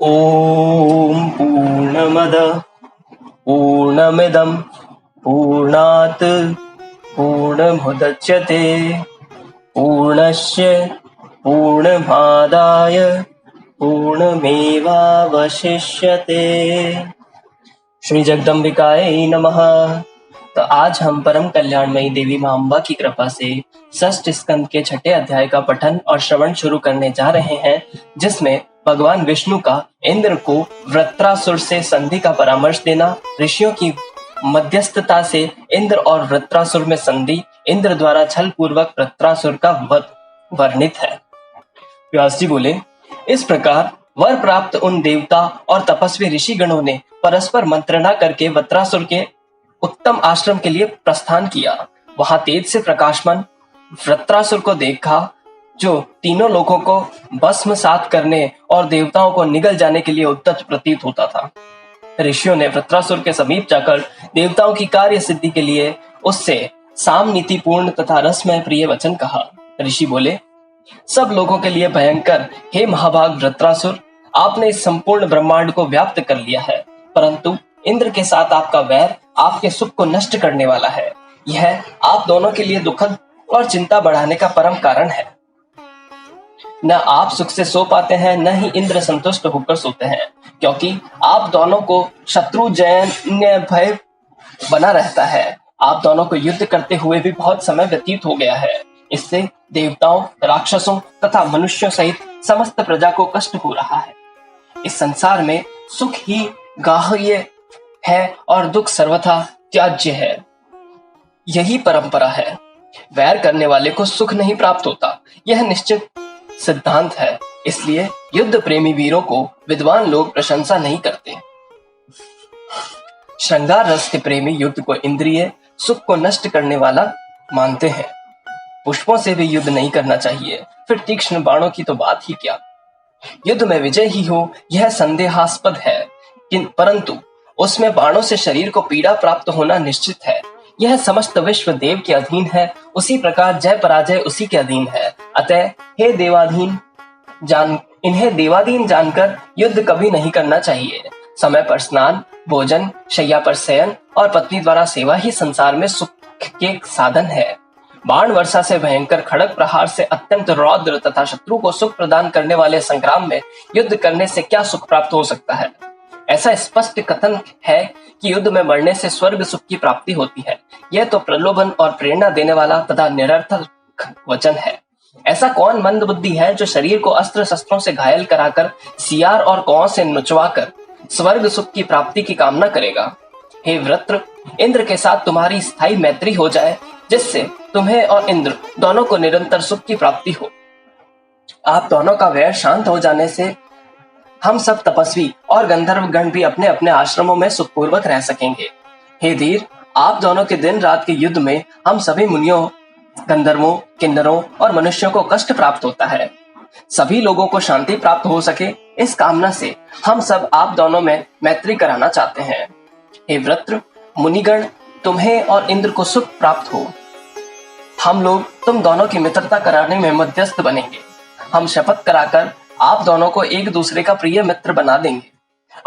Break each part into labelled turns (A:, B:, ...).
A: ॐ पूर्णमदः पूर्णमिदं पूर्णात् पूर्णमुदच्यते पूर्णस्य पूर्णमादाय पूर्णमेवावशिष्यते। श्री जगदम्बिकायै नमः। तो आज हम परम कल्याणमयी देवी मां अम्बा की कृपा से षष्ठ स्कंद के छठे अध्याय का पठन और श्रवण शुरू करने जा रहे हैं, जिसमें भगवान विष्णु का इंद्र को वृत्रासुर से संधि का परामर्श देना, ऋषियों की मध्यस्थता से इंद्र और वृत्रासुर में संधि, इंद्र द्वारा छल पूर्वक वृत्रासुर का वध वर्णित है। व्यास जी बोले, इस प्रकार वर प्राप्त उन देवता और तपस्वी ऋषि गणों ने परस्पर मंत्रणा करके वृत्रासुर के उत्तम आश्रम के लिए प्रस्थान किया। वहां तेज से प्रकाशमान वृत्रासुर को देखा, जो तीनों लोगों को भस्मसात करने और देवताओं को निगल जाने के लिए उद्यत प्रतीत होता था। ऋषियों ने वृत्रासुर के समीप जाकर देवताओं की कार्य सिद्धि के लिए उससे साम नीतिपूर्ण तथा रसमय प्रिय वचन कहा। ऋषि बोले, सब लोगों के लिए भयंकर हे महाभाग वृत्रासुर, आपने इस संपूर्ण ब्रह्मांड को व्याप्त कर लिया है, परंतु इंद्र के साथ आपका वैर आपके सुख को नष्ट करने वाला है। यह आप दोनों के लिए दुखद और चिंता बढ़ाने का परम कारण है। न आप सुख से सो पाते हैं, न ही इंद्र संतुष्ट होकर सोते हैं, क्योंकि आप दोनों को शत्रु जन्य भय बना रहता है। आप दोनों को युद्ध करते हुए भी बहुत समय व्यतीत हो गया है। इससे देवताओं, राक्षसों तथा मनुष्यों सहित समस्त प्रजा को कष्ट हो रहा है। इस संसार में सुख ही गाह्य है और दुख सर्वथा त्याज्य है। यही परंपरा है। वैर करने वाले को सुख नहीं प्राप्त होता, यह निश्चित सिद्धांत है। इसलिए युद्ध प्रेमी वीरों को विद्वान लोग प्रशंसा नहीं करते। श्रृंगार रस के प्रेमी युद्ध को इंद्रिय सुख को नष्ट करने वाला मानते हैं। पुष्पों से भी युद्ध नहीं करना चाहिए, फिर तीक्ष्ण बाणों की तो बात ही क्या। युद्ध में विजय ही हो यह संदेहास्पद है, परंतु उसमें बाणों से शरीर को पीड़ा प्राप्त होना निश्चित है। यह समस्त विश्व देव के अधीन है, उसी प्रकार जय पराजय उसी के अधीन है। अतः इन्हें देवाधीन जानकर युद्ध कभी नहीं करना चाहिए। समय पर स्नान, भोजन, शैया पर शयन और पत्नी द्वारा सेवा ही संसार में सुख के साधन है। बाण वर्षा से भयंकर खड़ग प्रहार से अत्यंत रौद्र तथा शत्रु को सुख प्रदान करने वाले संग्राम में युद्ध करने से क्या सुख प्राप्त हो सकता है। ऐसा स्पष्ट कथन है कि युद्ध में मरने से स्वर्ग सुख की प्राप्ति होती है। यह तो प्रलोभन और प्रेरणा देने वाला तथा निरर्थक वचन है। ऐसा कौन मंद बुद्धि है जो शरीर को अस्त्र शस्त्रों से घायल कराकर, सियार और कौओं से नुचवाकर स्वर्ग सुख की प्राप्ति की कामना करेगा। हे वृत्र, इंद्र के साथ तुम्हारी स्थायी मैत्री हो जाए, जिससे तुम्हें और इंद्र दोनों को निरंतर सुख की प्राप्ति हो। आप दोनों का वैर शांत हो जाने से हम सब तपस्वी और गंधर्व गण भी अपने अपने आश्रमों में सुखपूर्वक रह सकेंगे। हे धीर, आप दोनों के दिन रात के युद्ध में हम सभी मुनियों, गंधर्वों, किन्नरों और मनुष्यों को कष्ट प्राप्त होता है। सभी लोगों को शांति प्राप्त हो सके, इस कामना से हम सब आप दोनों में मैत्री कराना चाहते हैं। हे वृत्र, मुनिगण तुम्हें और इंद्र को सुख प्राप्त हो। हम लोग तुम दोनों की मित्रता कराने में मध्यस्थ बनेंगे। हम शपथ कराकर आप दोनों को एक दूसरे का प्रिय मित्र बना देंगे।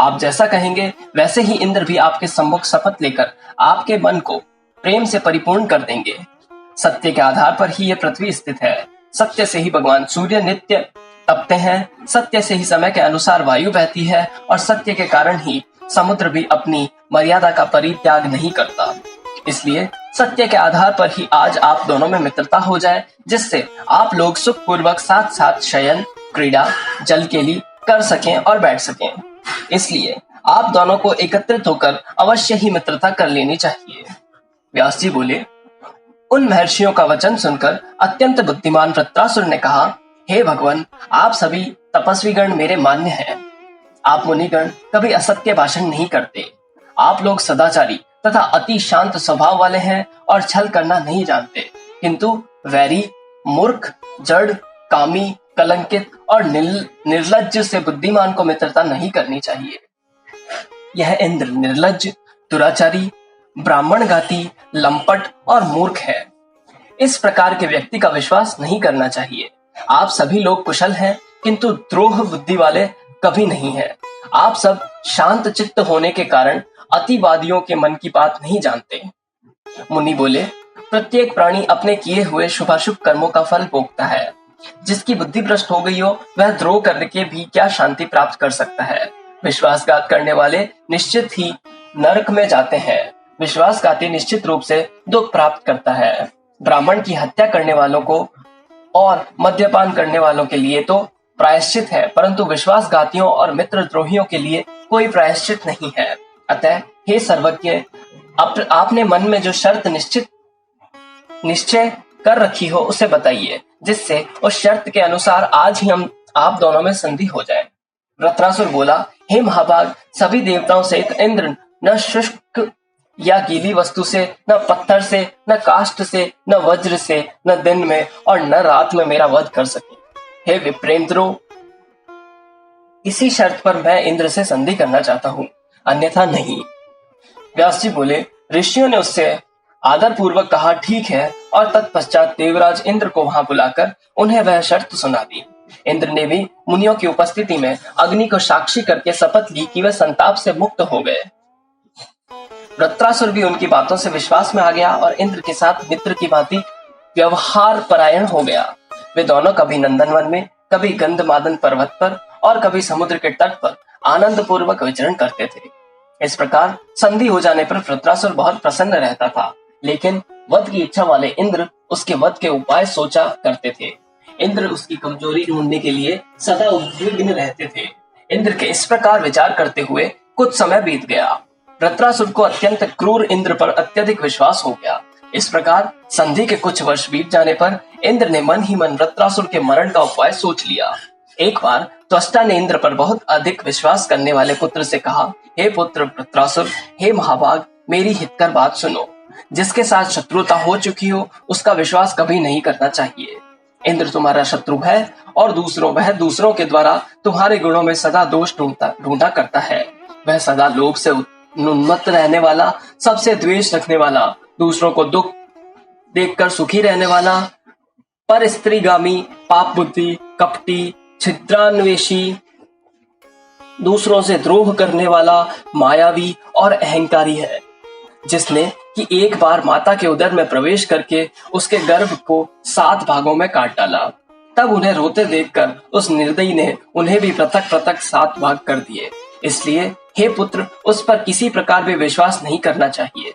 A: आप जैसा कहेंगे वैसे ही इंद्र भी आपके सम्मुख शपथ लेकर आपके मन को प्रेम से परिपूर्ण कर देंगे। सत्य के आधार पर ही यह पृथ्वी स्थित है। सत्य से ही भगवान सूर्य नित्य तपते हैं, सत्य से ही समय के अनुसार वायु बहती है और सत्य के कारण ही समुद्र भी अपनी मर्यादा का परित्याग नहीं करता। इसलिए सत्य के आधार पर ही आज आप दोनों में मित्रता हो जाए, जिससे आप लोग सुख पूर्वक साथ साथ शयन, क्रीड़ा, जल केली कर सकें और बैठ सकें। इसलिए आप दोनों को एकत्रित होकर अवश्य ही मित्रता कर लेनी चाहिए। व्यास जी बोले, उन महर्षियों का वचन सुनकर अत्यंत बुद्धिमान वृत्रासुर ने कहा, हे भगवान, आप सभी तपस्वीगण मेरे मान्य हैं। आप मुनिगण कभी असत्य भाषण नहीं करते। आप लोग सदाचारी तथा अति शांत स्वभाव वाले हैं और छल करना नहीं जानते, किंतु वैरी, मूर्ख, जड़, कामी, कलंकित और निर्लज्ज से बुद्धिमान को मित्रता नहीं करनी चाहिए। यह इंद्र निर्लज्ज, दुराचारी, ब्राह्मणघाती, लंपट और मूर्ख है। इस प्रकार के व्यक्ति का विश्वास नहीं करना चाहिए। आप सभी लोग कुशल हैं, किंतु द्रोह बुद्धि वाले कभी नहीं है। आप सब शांत चित्त होने के कारण अतिवादियों के मन की बात नहीं जानते। मुनि बोले, प्रत्येक प्राणी अपने किए हुए शुभाशुभ कर्मों का फल भोगता है। जिसकी बुद्धि भ्रष्ट हो गई हो वह द्रोह करके भी क्या शांति प्राप्त कर सकता है। विश्वासघात करने वाले निश्चित ही नरक में जाते हैं। विश्वासघाती निश्चित रूप से दुख प्राप्त करता है। ब्राह्मण की हत्या करने वालों को और मद्यपान करने वालों के लिए तो प्रायश्चित है, परंतु विश्वासघातियों और मित्रद्रोहियों के लिए कोई प्रायश्चित नहीं है। अतः हे सर्वज्ञ, आपने मन में जो शर्त निश्चय कर रखी हो उसे बताइए, जिससे उस शर्त के अनुसार आज ही हम आप दोनों में संधि हो जाए। वृत्रासुर बोला, हे महाभाग, सभी देवताओं सहित इंद्र न शुष्क या गीली वस्तु से, न पत्थर से, न काष्ठ से, न वज्र से, न दिन में और न रात में मेरा वध कर सके। हे विप्रेंद्रो, इसी शर्त पर मैं इंद्र से संधि करना चाहता हूँ, अन्यथा नहीं। व्यास जी बोले, ऋषियों ने उससे आदर पूर्वक कहा, ठीक है, और तत्पश्चात देवराज इंद्र को वहां बुलाकर उन्हें वह शर्त सुना दी। इंद्र ने भी मुनियों की उपस्थिति में अग्नि को साक्षी करके शपथ ली कि वे संताप से मुक्त हो गए। वृत्रासुर भी उनकी बातों से विश्वास में आ गया और इंद्र के साथ मित्र की भांति व्यवहार परायण हो गया। वे दोनों कभी नंदनवन में, कभी गंधमादन पर्वत पर और कभी समुद्र के तट पर आनंद पूर्वक विचरण करते थे। इस प्रकार संधि हो जाने पर वृत्रासुर बहुत प्रसन्न रहता था, लेकिन वध की इच्छा वाले इंद्र उसके वध के उपाय सोचा करते थे। इंद्र उसकी कमजोरी ढूंढने के लिए सदा उद्विग्न रहते थे। इंद्र के इस प्रकार विचार करते हुए कुछ समय बीत गया। वृत्रासुर को अत्यंत क्रूर इंद्र पर अत्यधिक विश्वास हो गया। इस प्रकार संधि के कुछ वर्ष बीत जाने पर इंद्र ने मन ही मन वृत्रासुर के मरण का उपाय सोच लिया। एक बार त्वष्टा ने इंद्र पर बहुत अधिक विश्वास करने वाले पुत्र से कहा, हे पुत्र वृत्रासुर, हे महाभाग, मेरी हितकर बात सुनो। जिसके साथ शत्रुता हो चुकी हो उसका विश्वास कभी नहीं करना चाहिए। इंद्र तुम्हारा शत्रु है और वह दूसरों के द्वारा तुम्हारे गुणों में सदा दोष ढूंढा करता है। वह सदा लोभ से उन्मत्त रहने वाला, सबसे द्वेष रखने वाला, दूसरों को दुख देखकर सुखी रहने वाला, पर स्त्रीगामी, पाप बुद्धि, कपटी, छिद्रान्वेषी, दूसरों से द्रोह करने वाला, मायावी और अहंकारी है। जिसने कि एक बार माता के उदर में प्रवेश करके उसके गर्भ को 7 भागों में काट डाला। तब उन्हें रोते देखकर उस निर्दयी ने उन्हें भी पृथक पृथक 7 भाग कर दिए। इसलिए हे पुत्र, उस पर किसी प्रकार भी विश्वास नहीं करना चाहिए।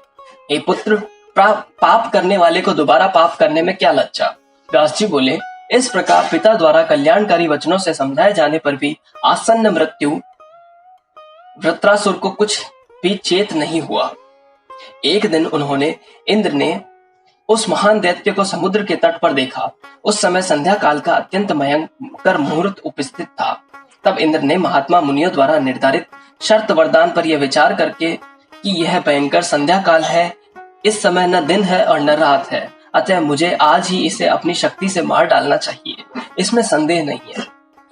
A: हे पुत्र, पाप करने वाले को दोबारा पाप करने में क्या लज्जा। व्यास जी बोले, इस प्रकार पिता द्वारा कल्याणकारी वचनों से समझाए जाने पर भी आसन्न मृत्यु वृत्रासुर को कुछ भी चेत नहीं हुआ। एक दिन इंद्र ने उस महान दैत्य को समुद्र के तट पर देखा। उस समय संध्या काल का अत्यंत भयंकर मुहूर्त उपस्थित था। तब इंद्र ने महात्मा मुनियों द्वारा निर्धारित शर्त वरदान पर यह विचार करके कि यह भयंकर संध्या काल है, इस समय न दिन है और न रात है, अतः मुझे आज ही इसे अपनी शक्ति से मार डालना चाहिए, इसमें संदेह नहीं है।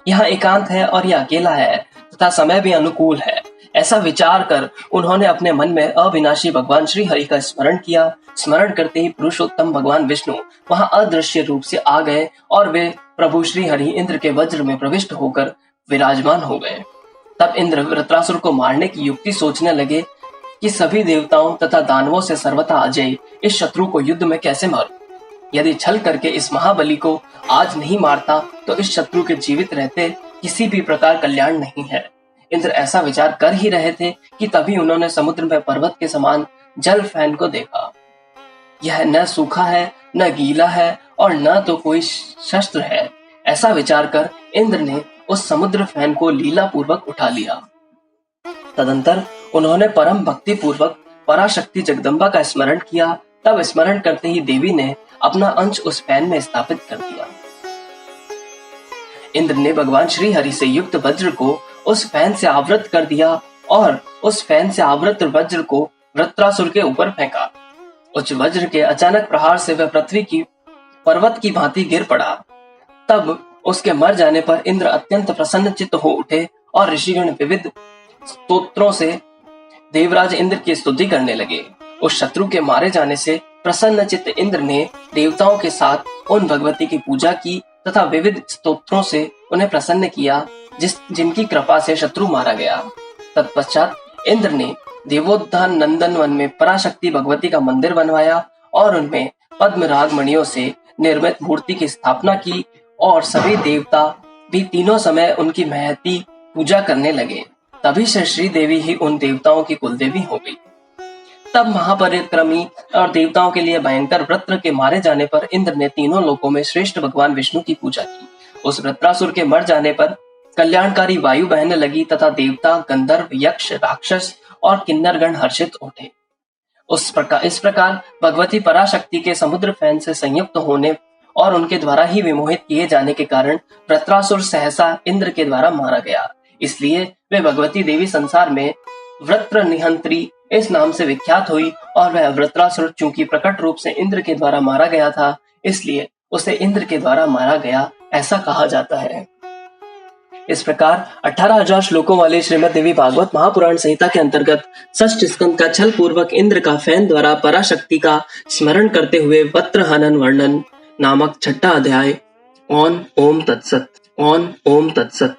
A: यहाँ एकांत है और यह अकेला है तथा समय भी अनुकूल है। ऐसा विचार कर उन्होंने अपने मन में अविनाशी भगवान श्री हरि का स्मरण किया। स्मरण करते ही पुरुषोत्तम भगवान विष्णु वहां अदृश्य रूप से आ गए और वे प्रभु श्री हरि इंद्र के वज्र में प्रविष्ट होकर विराजमान हो गए। तब इंद्र वृत्रासुर को मारने की युक्ति सोचने लगे कि सभी देवताओं तथा दानवों से सर्वथा अजय इस शत्रु को युद्ध में कैसे मारूं। यदि छल करके इस महाबली को आज नहीं मारता तो इस शत्रु के जीवित रहते किसी भी प्रकार कल्याण नहीं है। इंद्र ऐसा विचार कर ही रहे थे कि तभी उन्होंने समुद्र में पर्वत के समान जल फैन को देखा। यह न सूखा है, न गीला है और न तो कोई शस्त्र है। ऐसा विचार कर इंद्र ने उस समुद्र फैन को लीला पूर्वक उठा लिया। तदंतर उन्होंने परम भक्ति पूर्वक पराशक्ति जगदम्बा का स्मरण किया। तब स्मरण करते ही देवी ने अपना अंश उस फैन में स्थापित कर दिया। इंद्र ने भगवान श्री हरि से युक्त वज्र को उस फैन से आवृत कर दिया और उस फैन से आवृत वज्र को वृत्रासुर के ऊपर फेंका। उस वज्र के अचानक प्रहार से वह पृथ्वी की पर्वत की भांति गिर पड़ा। तब उसके मर जाने पर इंद्र अत्यंत प्रसन्नचित्त हो उठे और ऋषिगण विविध स्तोत्रों से देवराज इंद्र की स्तुति करने लगे। उस शत्रु के मारे जाने से प्रसन्नचित्त इंद्र ने देवताओं के साथ उन भगवती की पूजा की तथा विविध स्तोत्रों से उन्हें प्रसन्न किया जिनकी कृपा से शत्रु मारा गया। तत्पश्चात इंद्र ने देवोत्थान नंदन वन में पराशक्ति भगवती का मंदिर बनवाया और उनमें पद्मराग मणियों से निर्मित मूर्ति की स्थापना की और सभी देवता भी तीनों समय उनकी महती पूजा करने लगे। तभी से श्री देवी ही उन देवताओं की कुलदेवी हो गई। तब महापरिक्रमी और देवताओं के लिए भयंकर वृत्र के मारे जाने पर इंद्र ने तीनों लोकों में श्रेष्ठ भगवान विष्णु की पूजा की। उस वृत्रासुर के मर जाने पर कल्याणकारी वायु बहने लगी तथा देवता, गंधर्व, यक्ष, राक्षस और किन्नरगण हर्षित उठे। इस प्रकार भगवती पराशक्ति के समुद्र फैन से संयुक्त होने और उनके द्वारा ही विमोहित किए जाने के कारण वृत्रासुर सहसा इंद्र के द्वारा मारा गया। इसलिए वे भगवती देवी संसार में वृत्र निहंत्री इस नाम से विख्यात हुई और वह वृत्रासुर चूंकि प्रकट रूप से इंद्र के द्वारा मारा गया था, इसलिए उसे इंद्र के द्वारा मारा गया ऐसा कहा जाता है। इस प्रकार 18,000 श्लोकों वाले श्रीमद् देवी भागवत महापुराण संहिता के अंतर्गत षष्ठ स्कंद का छल पूर्वक इंद्र का फैन द्वारा पराशक्ति का स्मरण करते हुए वत्र हनन वर्णन नामक छठा अध्याय ओम तत्सत।